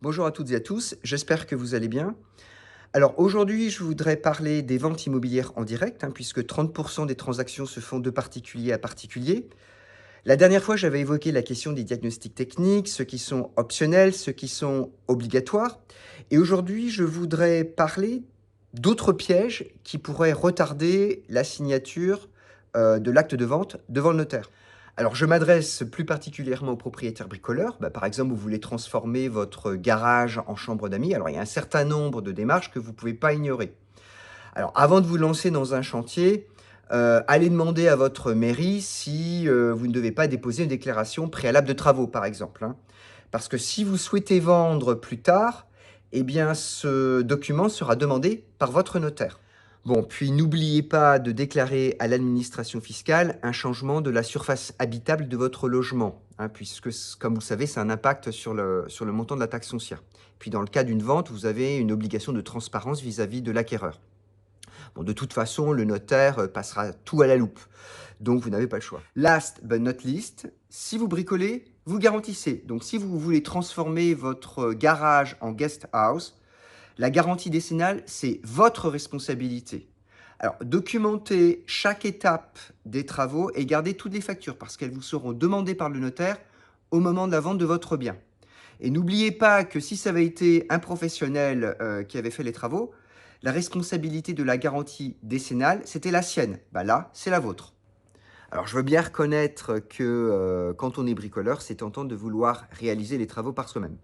Bonjour à toutes et à tous, j'espère que vous allez bien. Alors aujourd'hui, je voudrais parler des ventes immobilières en direct, puisque 30% des transactions se font de particulier à particulier. La dernière fois, j'avais évoqué la question des diagnostics techniques, ceux qui sont optionnels, ceux qui sont obligatoires. Et aujourd'hui, je voudrais parler d'autres pièges qui pourraient retarder la signature de l'acte de vente devant le notaire. Alors, je m'adresse plus particulièrement aux propriétaires bricoleurs. Par exemple, vous voulez transformer votre garage en chambre d'amis. Alors, il y a un certain nombre de démarches que vous ne pouvez pas ignorer. Alors, avant de vous lancer dans un chantier, allez demander à votre mairie si vous ne devez pas déposer une déclaration préalable de travaux, par exemple. Parce que si vous souhaitez vendre plus tard, eh bien, ce document sera demandé par votre notaire. Bon, puis n'oubliez pas de déclarer à l'administration fiscale un changement de la surface habitable de votre logement, puisque, comme vous le savez, c'est un impact sur le montant de la taxe foncière. Puis dans le cas d'une vente, vous avez une obligation de transparence vis-à-vis de l'acquéreur. Bon, de toute façon, le notaire passera tout à la loupe, donc vous n'avez pas le choix. Last but not least, si vous bricolez, vous garantissez. Donc si vous voulez transformer votre garage en guest house, la garantie décennale, c'est votre responsabilité. Alors, documentez chaque étape des travaux et gardez toutes les factures parce qu'elles vous seront demandées par le notaire au moment de la vente de votre bien. Et n'oubliez pas que si ça avait été un professionnel qui avait fait les travaux, la responsabilité de la garantie décennale, c'était la sienne. Là, c'est la vôtre. Alors, je veux bien reconnaître que quand on est bricoleur, c'est tentant de vouloir réaliser les travaux par soi-même.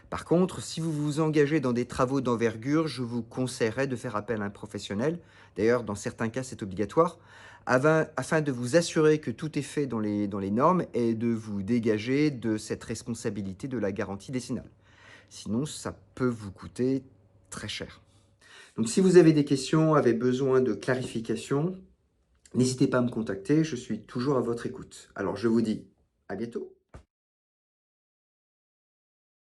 Par contre, si vous vous engagez dans des travaux d'envergure, je vous conseillerais de faire appel à un professionnel. D'ailleurs, dans certains cas, c'est obligatoire, afin de vous assurer que tout est fait dans les normes et de vous dégager de cette responsabilité de la garantie décennale. Sinon, ça peut vous coûter très cher. Donc, si vous avez des questions, avez besoin de clarification, n'hésitez pas à me contacter, je suis toujours à votre écoute. Alors je vous dis à bientôt.